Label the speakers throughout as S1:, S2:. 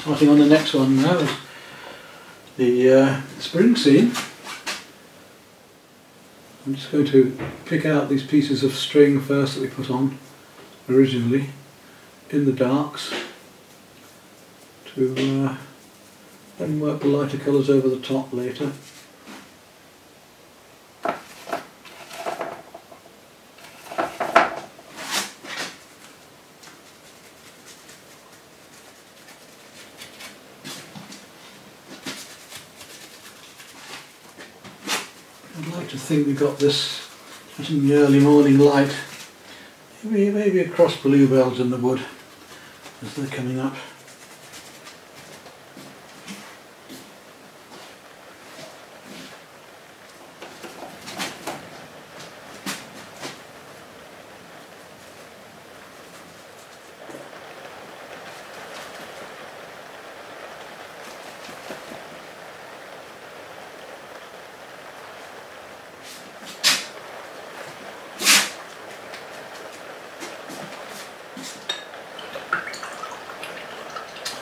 S1: Starting on the next one now is the spring scene. I'm just going to pick out these pieces of string first that we put on originally in the darks to then work the lighter colours over the top later. I'd like to think we got this in the early morning light, maybe across bluebells in the wood as they're coming up.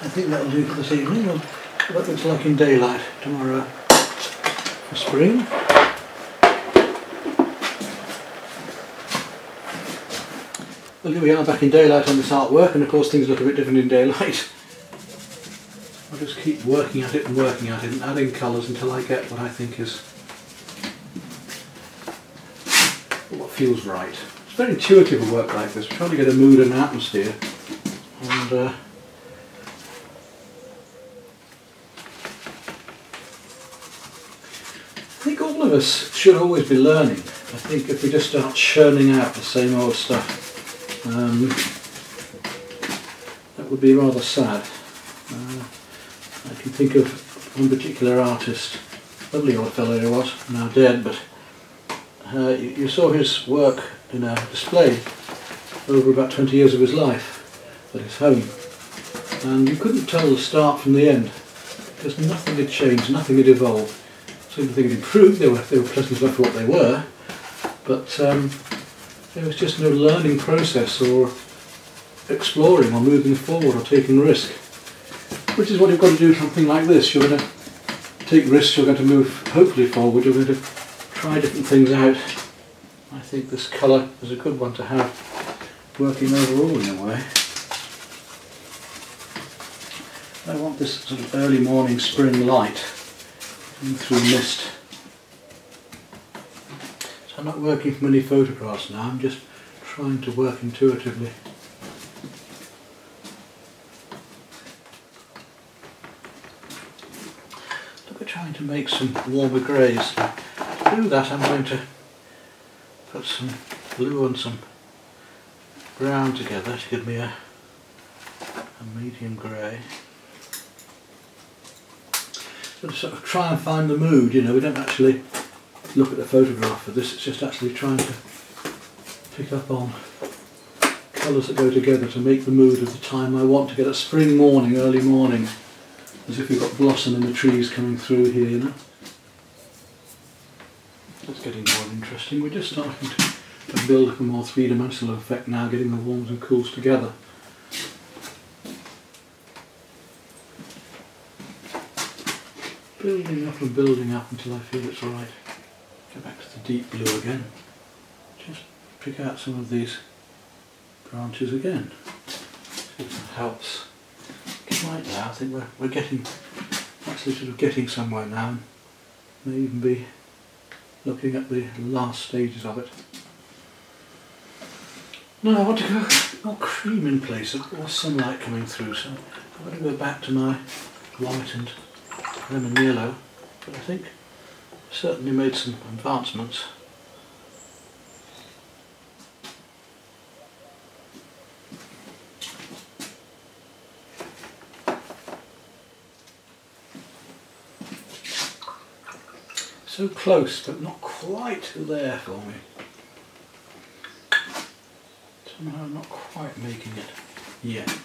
S1: I think that'll do for this evening. Well, what looks like in daylight tomorrow for spring. Well, here we are back in daylight on this artwork, and of course things look a bit different in daylight. I'll just keep working at it and working at it and adding colours until I get what I think is what feels right. It's very intuitive a work like this. We're trying to get a mood and an atmosphere, and I think all of us should always be learning. I think if we just start churning out the same old stuff, that would be rather sad. I can think of one particular artist, lovely old fellow he was, now dead, but you saw his work in a display over about 20 years of his life at his home, and you couldn't tell the start from the end because nothing had changed, nothing had evolved. So everything had improved. They were pleasant enough for what they were, but there was just no learning process or exploring or moving forward or taking risk, which is what you've got to do with something like this. You're going to take risks, you're going to move hopefully forward, you're going to try different things out. I think this colour is a good one to have working overall in a way. I want this sort of early morning spring light through mist. So I'm not working from any photographs now, I'm just trying to work intuitively. Look at trying to make some warmer greys. To do that I'm going to put some blue and some brown together to give me a medium grey. To sort of try and find the mood, you know, we don't actually look at the photograph for this, it's just actually trying to pick up on colours that go together to make the mood of the time I want to get a spring morning, early morning, as if we've got blossom in the trees coming through here, you know. It's getting more interesting. We're just starting to build up a more three-dimensional effect now, getting the warms and cools together. Building up and building up until I feel it's right. Go back to the deep blue again. Just pick out some of these branches again. See if that helps. Right now, I think we're getting, actually sort of getting somewhere now. May even be looking at the last stages of it. Now I want to go more cream in place, more sunlight coming through, so I'm going to go back to my white and lemon yellow, but I think I've certainly made some advancements. So close, but not quite there for me. Somehow I'm not quite making it yet.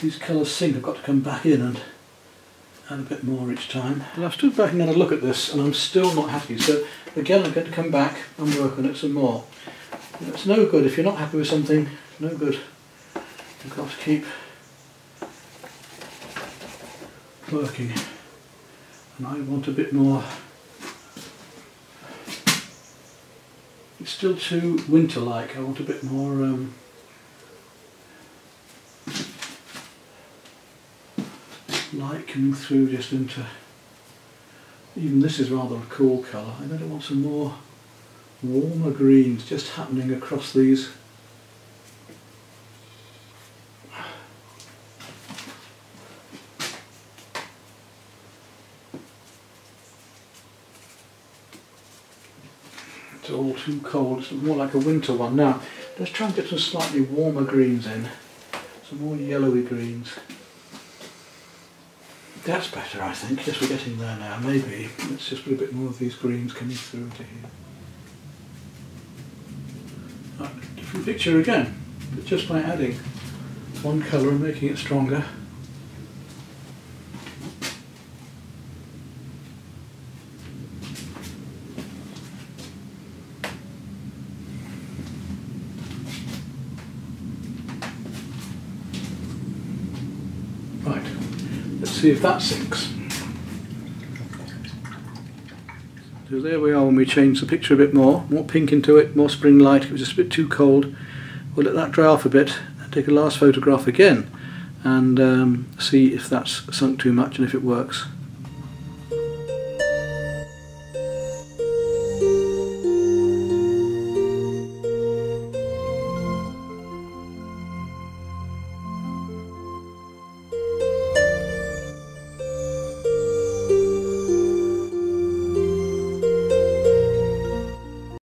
S1: These colours sink, I've got to come back in and add a bit more each time. Well, I've stood back and had a look at this and I'm still not happy, so again I'm going to come back and work on it some more. It's no good if you're not happy with something, no good. You've got to keep working, and I want a bit more. It's still too winter-like. I want a bit more light coming through just into. Even this is rather a cool colour. I think I want some more warmer greens just happening across these. It's all too cold. It's more like a winter one. Now let's try and get some slightly warmer greens in. Some more yellowy greens. That's better, I think. Yes, we're getting there now. Maybe let's just put a bit more of these greens coming through into here. Right, different picture again, but just by adding one colour and making it stronger. Right. Let's see if that sinks. So there we are when we change the picture a bit more pink into it, more spring light. It was just a bit too cold. We'll let that dry off a bit and take a last photograph again and see if that's sunk too much and if it works.